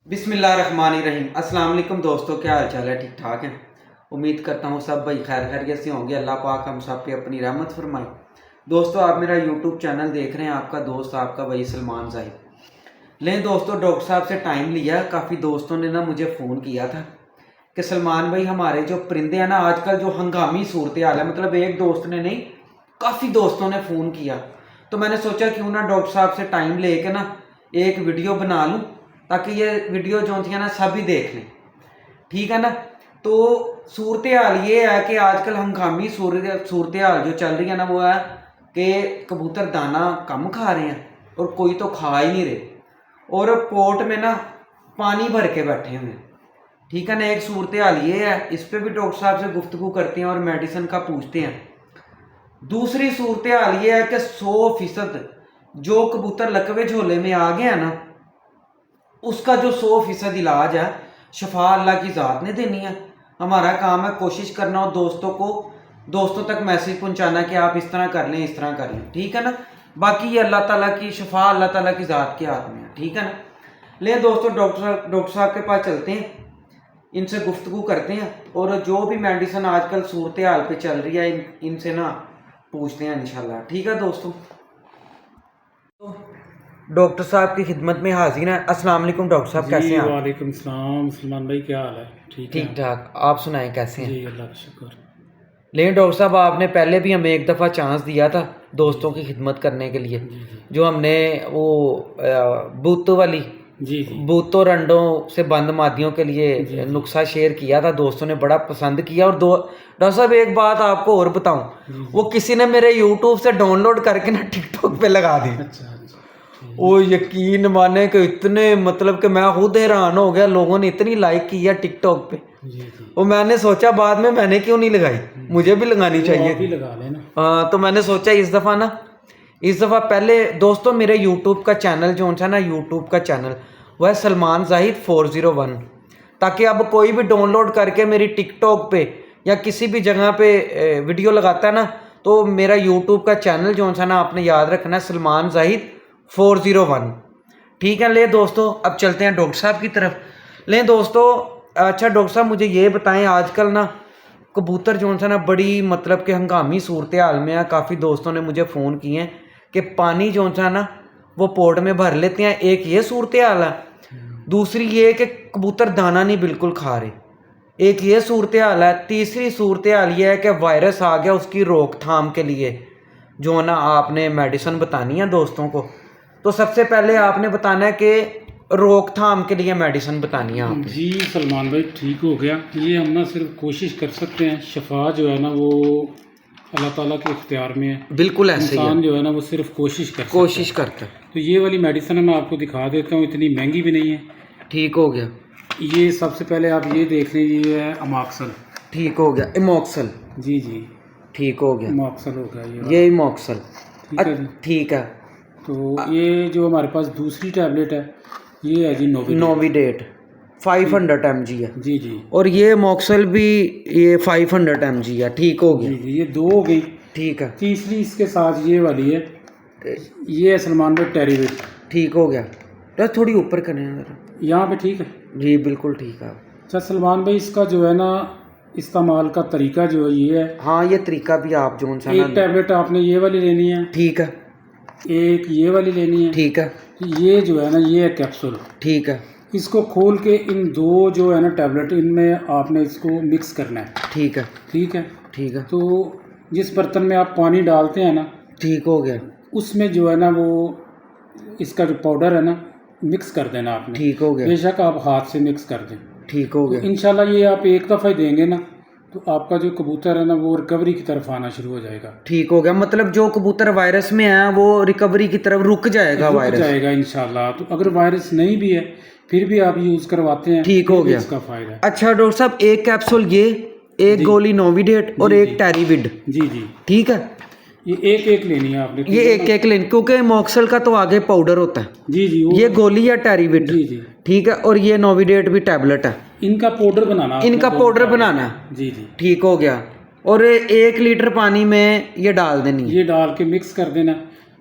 बिस्मिल्लाहिर्रहमानिर्रहीम। अस्सलाम वालेकुम दोस्तों, क्या हाल चाल है? ठीक ठाक हैं? उम्मीद करता हूँ सब भाई खैर खैरियत से होंगे। अल्लाह पाक हम सब पे अपनी रहमत फरमाए। दोस्तों, आप मेरा यूट्यूब चैनल देख रहे हैं, आपका दोस्त आपका भाई सलमान ज़ाहिद। लें दोस्तों, डॉक्टर साहब से टाइम लिया। काफ़ी दोस्तों ने ना मुझे फ़ोन किया था कि सलमान भाई हमारे जो परिंदे हैं ना, आजकल जो हंगामी सूरत हाल है, मतलब एक दोस्त ने नहीं काफ़ी दोस्तों ने फ़ोन किया, तो मैंने सोचा क्यों ना डॉक्टर साहब से टाइम लेके ना एक वीडियो बना लूँ, ताकि ये वीडियो जो थी ना सभी देख लें, ठीक है ना। तो सूरत हाल ये है कि आजकल हंगामी सूरत हाल जो चल रही है ना, वो है कि कबूतर दाना कम खा रहे हैं और कोई तो खा ही नहीं रहे, और पोर्ट में ना पानी भर के बैठे हुए हैं, ठीक है ना। एक सूरत हाल ये है, इस पर भी डॉक्टर साहब से गुफ्तगू करते हैं और मेडिसिन का पूछते हैं। दूसरी सूरत हाल ये है कि 100% जो कबूतर लकवे झोले में आ गया ना, उसका जो 100% इलाज है, शफा अल्लाह की ज़ात ने देनी है। हमारा काम है कोशिश करना और दोस्तों तक मैसेज पहुंचाना कि आप इस तरह कर लें, इस तरह कर लें, ठीक है ना। बाकी ये अल्लाह ताला की शफा, अल्लाह ताला की ज़ात के हाथ में है, ठीक है ना। ले दोस्तों, डॉक्टर साहब के पास चलते हैं, इनसे गुफ्तगू करते हैं और जो भी मेडिसिन आजकल सूरत हाल पे चल रही है इनसे ना पूछते हैं इंशाल्लाह, ठीक है दोस्तों। तो डॉक्टर साहब की खिदमत में हाजिर है। अस्सलाम वालेकुम डॉक्टर साहब, कैसे हैं आप? वालेकुम सलाम सलमान भाई, क्या हाल है? ठीक ठाक, आप सुनाएं कैसे हैं? जी, अल्लाह का शुक्र। लेकिन डॉक्टर साहब, आपने पहले भी हमें एक दफ़ा चांस दिया था दोस्तों की खिदमत करने के लिए, जो हमने वो बूतों वाली जी जी बूतों रंडों से बंद मादियों के लिए नुस्खा शेयर किया था, दोस्तों ने बड़ा पसंद किया। और डॉक्टर साहब एक बात आपको और बताऊं, वो किसी ने मेरे यूट्यूब से डाउनलोड करके ना टिकटॉक पे लगा दी। अच्छा अच्छा, वो यकीन माने कि इतने, मतलब कि मैं खुद हैरान हो गया, लोगों ने इतनी लाइक की है टिकटॉक पे। जी जी, वो मैंने सोचा बाद में मैंने क्यों नहीं लगाई, मुझे भी लगानी आप चाहिए भी थी। लगा लेना। हाँ, तो मैंने सोचा इस दफ़ा पहले दोस्तों, मेरे यूट्यूब का चैनल जो है ना, यूट्यूब का चैनल वह है सलमान ज़ाहिद 401, ताकि अब कोई भी डाउनलोड करके मेरी टिकटॉक पे या किसी भी जगह पे वीडियो लगाता है ना, तो मेरा यूट्यूब का चैनल जो है ना, आपने याद रखना है, सलमान ज़ाहिद 401, ठीक है। ले दोस्तों, अब चलते हैं डॉक्टर साहब की तरफ। ले दोस्तों, अच्छा डॉक्टर साहब, मुझे ये बताएं, आजकल ना कबूतर जो है ना बड़ी, मतलब कि हंगामी सूरत हाल में है। काफ़ी दोस्तों ने मुझे फ़ोन किए हैं कि पानी जो है ना वो पोर्ट में भर लेते हैं। एक ये सूरत हाल है, दूसरी ये कि कबूतर दाना नहीं बिल्कुल खा रहे, एक ये सूरत हाल है। तीसरी सूरत हाल ये है कि वायरस आ गया, उसकी रोकथाम के लिए जो है ना आपने मेडिसिन बतानी है दोस्तों को। तो सबसे पहले आपने बताना है कि रोकथाम के लिए मेडिसिन बतानी है आपने। जी सलमान भाई, ठीक हो गया। ये हम ना सिर्फ कोशिश कर सकते हैं, शफा जो है ना वो अल्लाह ताला के इख्तियार में है। बिल्कुल ऐसे ही इंसान है, जो है ना वो सिर्फ कोशिश कोशिश करता है। तो ये वाली मेडिसिन मैं आपको दिखा देता हूँ, इतनी महंगी भी नहीं है। ठीक हो गया, ये सबसे पहले आप ये देख लें, ये है अमॉक्सल। ठीक हो गया, इमोक्सल, जी जी, ठीक हो गया, अमॉक्सल हो गया ये इमोक्सल, ठीक है जी। ठीक है। तो ये जो हमारे पास दूसरी टैबलेट है, ये है जी नोविडेट 500 mg है, जी जी और ये मॉक्सल भी ये 500 mg है, ठीक हो जी गया, जी, ये दो हो गई। ठीक है, तीसरी इसके साथ ये वाली है, ये है सलमान भाई टेरीविट। ठीक हो गया। तो थोड़ी ऊपर करें जरा, यहाँ पे ठीक है जी बिल्कुल ठीक है। अच्छा सलमान भाई, इसका जो है ना इस्तेमाल का तरीका जो है ये है। हाँ, ये तरीका भी आप जो सा एक टैबलेट आपने ये वाली लेनी है, ठीक है, एक ये वाली लेनी है, ठीक है, ये जो है ना ये है कैप्सूल। ठीक है, इसको खोल के इन दो जो है ना टैबलेट, इनमें आपने इसको मिक्स करना है। ठीक है, ठीक है, ठीक है, तो जिस बर्तन में आप पानी डालते हैं ना, ठीक हो गया, उसमें जो है ना वो इसका जो पाउडर है ना मिक्स कर देना आपने। ठीक हो गया, बेशक आप हाथ से मिक्स कर दें, ठीक हो तो गया, इंशाल्लाह ये आप एक दफ़ा ही देंगे ना, तो आपका जो कबूतर है ना वो रिकवरी की तरफ आना शुरू हो जाएगा। ठीक हो गया। मतलब जो कबूतर वायरस में है वो रिकवरी की तरफ रुक जाएगा, रुक वायरस जाएगा इंशाल्लाह। तो अगर वायरस नहीं भी है फिर भी आप यूज़ करवाते हैं, ठीक हो फिर भी गया। इसका फ़ायदा है। अच्छा डॉक्टर साहब, एक कैप्सूल ये, एक गोली नोविडेट और एक टैरीविड, जी जी, ठीक है। ये एक एक लेनी है आपने, ये एक एक लेन, क्योंकि मॉक्सल का तो आगे पाउडर होता है, जी जी, वो ये गोली या टैरीविड, जी जी, ठीक है, और ये नोविडेट भी टैबलेट है, इनका पाउडर बनाना आपने, इनका पाउडर बनाना है, जी जी, ठीक हो गया। और 1 लीटर पानी में ये डाल देनी है, ये डाल के मिक्स कर देना।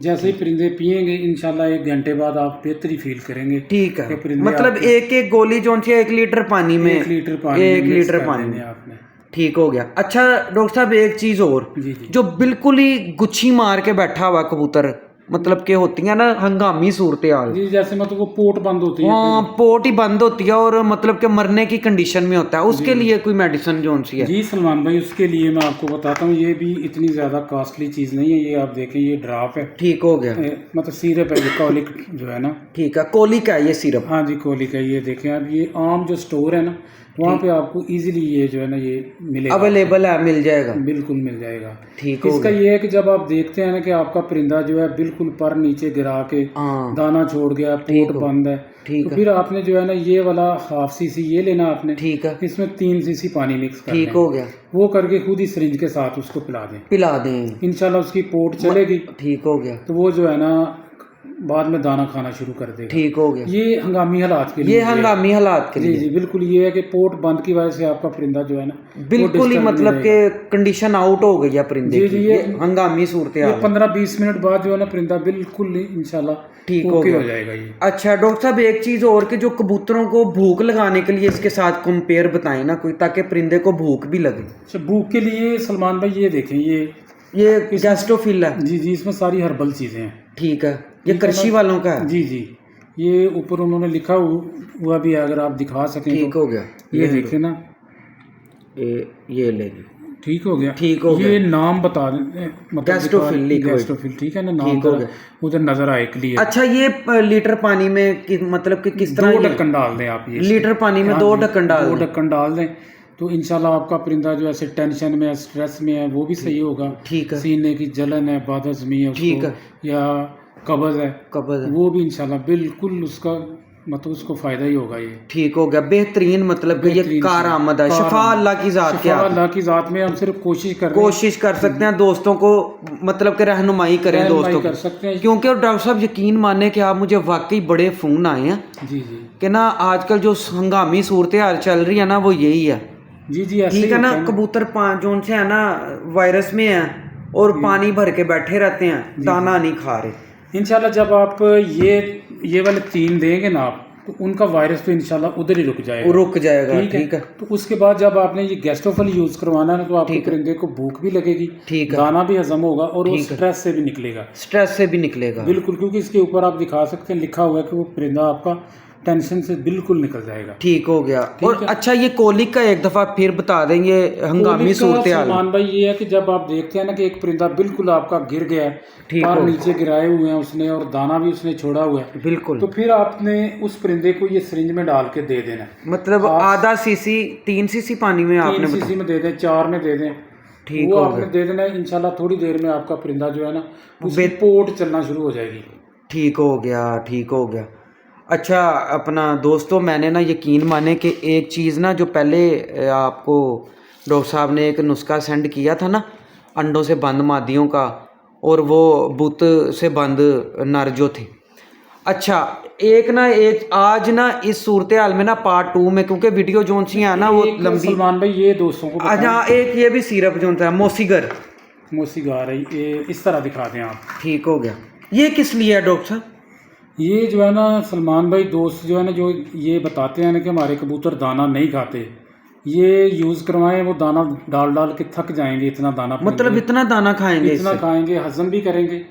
जैसे ही परिंदे पिएंगे इंशाल्लाह 1 घंटे बाद आप बेहतरी फील करेंगे। ठीक कि है, परिंदे मतलब आपके एक एक गोली जो सी 1 लीटर पानी में 1 लीटर पानी 1 में mix लीटर कर पानी देने में। आपने। ठीक हो गया। अच्छा डॉक्टर साहब एक चीज और, जी जी जो बिल्कुल ही गुच्छी मार के बैठा हुआ कबूतर, मतलब कि होती है ना हंगामी सूरत हाल, जी, जैसे मतलब वो पोट बंद होती है हाँ पोट ही बंद होती है और मतलब कि मरने की कंडीशन में होता है, उसके जी। लिए कोई मेडिसिन जो सी है? जी सलमान भाई, उसके लिए मैं आपको बताता हूँ, ये भी इतनी ज़्यादा कॉस्टली चीज़ नहीं है। ये आप देखें, ये ड्राप है, ठीक हो गया। मतलब सिरप है, ये कॉलिक जो है ना। ठीक है, कोलिक है ये सिरप? हाँ जी, कॉलिक है। ये देखें आप, ये आम जो स्टोर है ना, वहाँ पे आपको इजीली ये जो है ना ये मिलेगा, अवेलेबल है, मिल जाएगा? बिल्कुल मिल जाएगा। ठीक हो इसका गया। ये है कि जब आप देखते हैं ना कि आपका परिंदा जो है बिल्कुल पर नीचे गिरा के हाँ दाना छोड़ गया, ठीक पोट हो। बंद है, ठीक तो है। फिर आपने जो है ना ये वाला हाफ सीसी ये लेना आपने, ठीक है। इसमें 3 सीसी पानी मिक्स कर ठीक दें। हो गया। वो करके खुद ही सिरिंज के साथ उसको पिला दें, पिला दें? इंशाल्लाह उसकी पोट चलेगी, ठीक हो गया। तो वो जो है ना बाद में दाना खाना शुरू कर देगा। ठीक हो गया। ये हंगामी हालात के लिए ये हंगामी हालात के जी लिए? जी बिल्कुल। ये है कि पोट बंद की वजह से आपका परिंदा जो है ना बिल्कुल ही मतलब के कंडीशन आउट हो गई है परिंदे जी की, जी, ये हंगामी सूरत ये हाल है। 15-20 मिनट बाद जो है ना परिंदा बिल्कुल इंशाल्लाह ठीक हो ओके गया। हो जाएगा ये। अच्छा डॉक्टर साहब एक चीज और, कि जो कबूतरों को भूख लगाने के लिए इसके साथ कंपेयर बताएं ना कोई, ताकि परिंदे को भूख भी लगे। अच्छा, भूख के लिए सलमान भाई ये देखें, ये गैस्ट्रोफिल है? जी जी, इसमें सारी हर्बल चीज़ें हैं। ठीक है, ये ठीक है कृषि ना? वालों का है? जी जी, ये ऊपर उन्होंने लिखा हुआ भी है, अगर आप दिखा सकें ठीक तो। हो गया। ये देखें ना, ये ले ली। ठीक हो गया। ठीक हो ये नाम बता दें, मतलब गैस्ट्रोफिल लिक्विड। गैस्ट्रोफिल, ठीक है ना, नाम ठीक हो जरा गया। उधर नजर आए क्लियर। अच्छा ये लीटर पानी में मतलब कि किस तरह 2 ये? ढक्कन डाल दें आप, ये लीटर पानी में हाँ 2 जी, ढक्कन डाल 2 दें? ढक्कन डाल दें तो इंशाल्लाह आपका परिंदा जो ऐसे टेंशन में है, स्ट्रेस में है, वो भी सही होगा। ठीक है। सीने की जलन है, बदहज़मी है ठीक उसको, है। या कब्ज़ है, कब्ज़ है। वो भी इंशाल्लाह बिल्कुल उसका मतलब उसको फ़ायदा ही होगा ये। ठीक हो गया, बेहतरीन, मतलब कि ये बेहतरीन कारआमद है, शफा अल्लाह की ज़ात के शफा हाथ में। अल्लाह की ज़ात में। हम सिर्फ कोशिश कर रहे हैं, कोशिश कर सकते हैं दोस्तों को, मतलब कि रहनुमाई करें रहनुमाई दोस्तों कर को, सकते हैं। क्योंकि डॉक्टर साहब यकीन माने कि आप, मुझे वाकई बड़े फ़ोन आए हैं जी जी कि ना आजकल जो हंगामी सूरत हाल चल रही है ना वो यही है। जी जी, ऐसे ठीक ही है ना, होता है ना। कबूतर जो से है ना वायरस में है और पानी भर के बैठे रहते हैं, दाना नहीं खा रहे। इंशाल्लाह जब आप ये वाले 3 देंगे ना आप, तो उनका वायरस तो इंशाल्लाह उधर ही रुक जाएगा। रुक जाएगा। ठीक है। तो उसके बाद जब आपने ये गैस्ट्रोफिल यूज़ करवाना है ना, तो आपके ठीक है। परिंदे को भूख भी लगेगी, ठीक है। दाना भी हजम होगा और वो ठीक है। स्ट्रेस से भी निकलेगा। स्ट्रेस से भी निकलेगा। बिल्कुल, क्योंकि इसके ऊपर आप दिखा सकते हैं, लिखा हुआ है कि वो परिंदा आपका टेंशन से बिल्कुल निकल जाएगा। ठीक हो गया। ठीक और है। अच्छा ये कोलिक का एक दफ़ा फिर बता देंगे हंगामी कोलिक का सूरत हाल? सलमान भाई ये है कि जब आप देखते हैं ना कि एक परिंदा बिल्कुल आपका गिर गया है, ठीक पर हो। नीचे गिराए हुए हैं उसने और दाना भी उसने छोड़ा हुआ है, बिल्कुल, तो फिर आपने उस परिंदे को ये सिरिंज में डाल के दे देना है। मतलब आधा सीसी 3 सीसी पानी में 3 आपने सीसी में दे दें, 4 में दे दें, ठीक वो हो आपने गया। दे देना है। इंशाल्लाह थोड़ी देर में आपका परिंदा जो है ना उसकी पोट चलना शुरू हो जाएगी। ठीक हो गया। ठीक हो गया। अच्छा अपना दोस्तों, मैंने ना यकीन माने कि एक चीज़ ना, जो पहले आपको डॉक्टर साहब ने एक नुस्खा सेंड किया था ना, अंडों से बंद मादियों का और वो बुत से बंद नर जो थे। अच्छा एक आज ना इस सूरत हाल में ना पार्ट 2 में, क्योंकि वीडियो जोन सी है ना वो एक लंबी। सलमान भाई ये दोस्तों को बताएं, अच्छा एक ये भी सिरप जो था मोसीगर, मोसीगा रही, ये इस तरह दिखा दें आप। ठीक हो गया। ये किस लिए है डॉक्टर साहब? ये जो है ना सलमान भाई, दोस्त जो है ना जो ये बताते हैं ना कि हमारे कबूतर दाना नहीं खाते, ये यूज़ करवाएं, वो दाना डाल डाल के थक जाएंगे, इतना दाना मतलब इतना दाना खाएंगे इतना इससे? खाएंगे, हजम भी करेंगे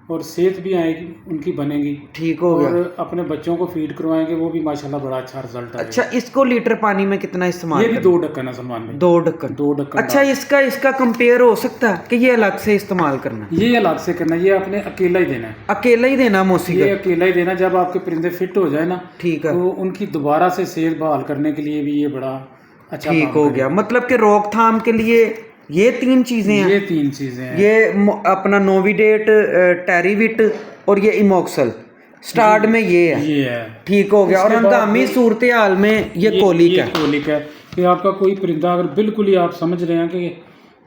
और सेहत भी आएगी उनकी बनेगी। ठीक हो गया। और अपने बच्चों को फीड करवाएंगे, वो भी माशाल्लाह बड़ा अच्छा रिजल्ट आएगा। अच्छा इसको लीटर पानी में कितना इस्तेमाल ये भी करना? 2 ढक्कन है सलमान भाई, 2 ढक्कन। 2 ढक्कन। अच्छा इसका कंपेयर हो सकता है कि ये अलग से इस्तेमाल करना? ये अलग से करना, ये आपने अकेला ही देना है, अकेला ही देना ये मोसीगर? अकेला ही देना। जब आपके परिंदे फिट हो जाए ना, ठीक है। तो उनकी दोबारा से सेहत बहाल करने के लिए भी ये बड़ा अच्छा ठीक काम हो करेगा। गया, मतलब कि रोकथाम के लिए ये 3 चीजें हैं? ये 3 चीजें हैं। ये अपना नोविडेट, टेरिविट और ये इमोक्सल स्टार्ट में ये है। ये है। ठीक हो गया। और उसके बाद हंगामी सूरत हाल में ये कोलिक है? कोलिक है कि आपका कोई परिंदा अगर बिल्कुल ही आप समझ रहे हैं कि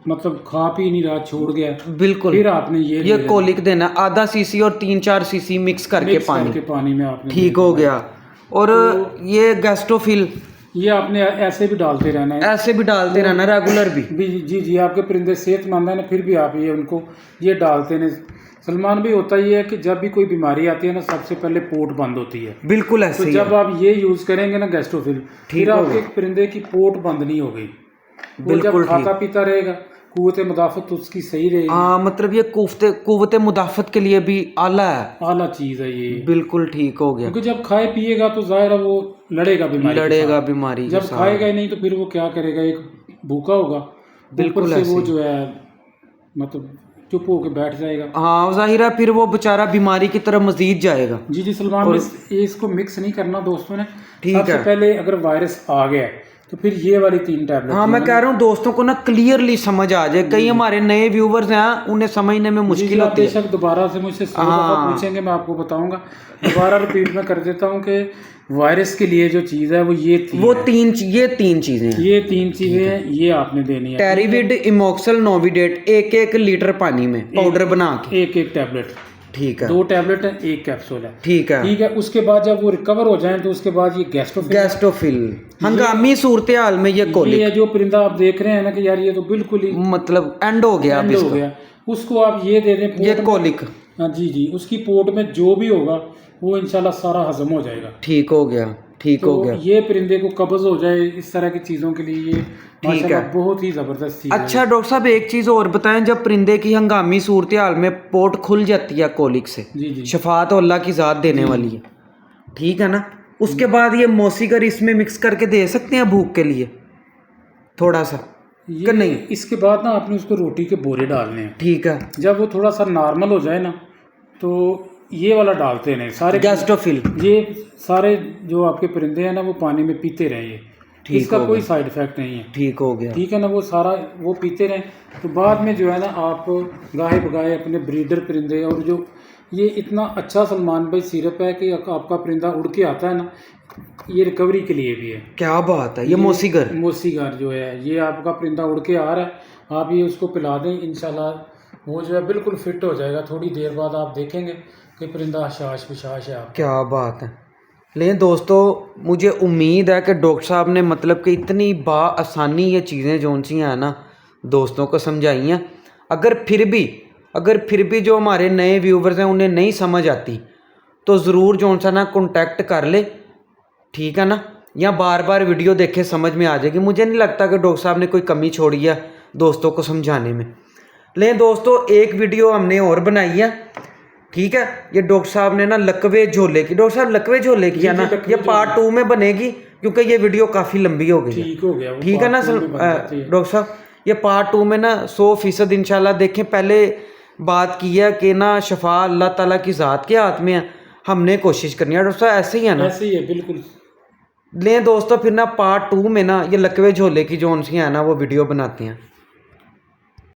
मतलब खा पी नहीं रहा, छोड़ गया, बिल्कुल, फिर आपने ये कोलिक देना, आधा सीसी और 3-4 सीसी मिक्स करके पानी में आपने ठीक हो गया। और ये गैस्ट्रोफिल, ये आपने ऐसे भी डालते रहना है, ऐसे भी डालते रहना, रेगुलर भी? जी जी, आपके परिंदे सेहतमंद है ना, फिर भी आप ये उनको ये डालते हैं सलमान भाई होता ये है कि जब भी कोई बीमारी आती है ना, सबसे पहले पोट बंद होती है। बिल्कुल तो ऐसे ही जब है। आप ये यूज करेंगे ना गैस्ट्रोफिल, फिर हो आपके परिंदे की पोट बंद नहीं हो गई, वो बिल्कुल जब खाता पीता रहेगा, कुव्वत मुदाफत उसकी सही रहेगी। हाँ, मतलब ये कुव्वत मुदाफत के लिए भी आला है, आला चीज है ये। बिल्कुल ठीक हो गया। क्योंकि जब खाए पिएगा तो जाहिर है वो लड़ेगा बीमारी के लड़ेगा साथ। बीमारी के जब साथ। खाएगा ही नहीं तो फिर वो क्या करेगा, एक भूखा होगा, बिल्कुल ऊपर से ऐसे वो ही। जो है मतलब चुप होके बैठ जाएगा। हाँ जाहिर है, फिर वो बेचारा बीमारी की तरफ मजीद जाएगा। जी जी सलमान भाई, ये इसको मिक्स नहीं करना दोस्तों ने। ठीक सबसे है। पहले अगर वायरस आ गया तो फिर ये वाली 3 टैबलेट। हाँ मैं कह रहा हूँ दोस्तों को ना क्लियरली समझ आ जाए, कई हमारे नए व्यूवर्स हैं उन्हें समझने में मुश्किल होती है। बेशक दोबारा से मुझसे 100 दफा पूछेंगे, मैं आपको बताऊंगा। दोबारा रिपीट में कर देता हूँ कि वायरस के लिए जो चीज़ है वो ये थी, वो तीन चीजें हैं। ये 3 चीजें हैं, ये आपने देनी है। टेरिविड इमोक्सल नोविडेट 1 लीटर पानी में पाउडर बना के। एक टैबलेट, ठीक है। 2 टैबलेट है, 1 कैप्सूल है। ठीक है। ठीक है, उसके बाद जब वो रिकवर हो जाए तो उसके बाद ये गैस्ट्रोफिल हंगामी सूरत हाल में ये कोलिक, ये जो परिंदा आप देख रहे हैं ना कि यार ये तो बिल्कुल ही मतलब एंड हो गया अब एंड हो इसका। गया, उसको आप ये दे दें ये पोट में। कोलिक हाँ जी जी, उसकी पोट में जो भी होगा वो इंशाल्लाह सारा हजम हो जाएगा। ठीक हो गया, ठीक हो तो गया। ये परिंदे को कब्ज हो जाए, इस तरह की चीज़ों के लिए ये माशाल्लाह बहुत ही ज़बरदस्त चीज़ है। अच्छा डॉक्टर साहब एक चीज़ और बताएं, जब परिंदे की हंगामी सूरत हाल में पोट खुल जाती है कोलिक से, जी जी शफा तो अल्लाह की ज़ात देने वाली है, ठीक है ना, उसके बाद ये मौसीगर इसमें मिक्स करके दे सकते हैं भूख के लिए थोड़ा सा ये नहीं? इसके बाद ना आपने उसको रोटी के बोरे डालने हैं। ठीक है। जब वो थोड़ा सा नॉर्मल हो जाए ना तो ये वाला डालते नहीं सारे गैस्ट्रोफिल। ये सारे जो आपके परिंदे हैं ना वो पानी में पीते रहे, ये इसका कोई साइड इफेक्ट नहीं है। ठीक हो गया। ठीक है ना, वो सारा वो पीते रहें। तो बाद में जो है ना आप गाहे बगाए अपने ब्रीडर परिंदे, और जो ये इतना अच्छा सलमान भाई सिरप है कि आपका परिंदा उड़ के आता है ना, ये रिकवरी के लिए भी है। क्या बात है, ये मौसीगर जो है ये आपका परिंदा उड़ के आ रहा है, आप ये उसको पिला दें, इंशाल्लाह वो जो है बिल्कुल फिट हो जाएगा। थोड़ी देर बाद आप देखेंगे कि परिंदा हशाश विशाश है। क्या बात है। लेकिन दोस्तों मुझे उम्मीद है कि डॉक्टर साहब ने मतलब कि इतनी आसानी ये चीज़ें जो सी हैं ना दोस्तों को समझाई हैं। अगर फिर भी जो हमारे नए व्यूवर्स हैं उन्हें नहीं समझ आती तो ज़रूर जो सा ना कॉन्टैक्ट कर ले, ठीक है ना, या बार बार वीडियो देखे समझ में आ जाएगी। मुझे नहीं लगता कि डॉक्टर साहब ने कोई कमी छोड़ी है दोस्तों को समझाने में। लेकिन दोस्तों एक वीडियो हमने और बनाई है, ठीक है, ये डॉक्टर साहब ने ना लकवे झोले की, डॉक्टर साहब लकवे झोले की है ना, ये पार्ट 2 में बनेगी क्योंकि ये वीडियो काफ़ी लंबी हो गई है। ठीक हो गया, ठीक है ना डॉक्टर साहब, ये पार्ट 2 में ना 100% इंशाल्लाह देखें। पहले बात की है कि ना शफा अल्लाह ताला की ज़ात के हाथ में है, हमने कोशिश करनी है डॉक्टर साहब, ऐसे ही है ना? ऐसे ही है बिल्कुल। ले दोस्तों फिर ना पार्ट 2 में ना ये लकवे झोले की जो उनसी है ना वो वीडियो बनाते हैं।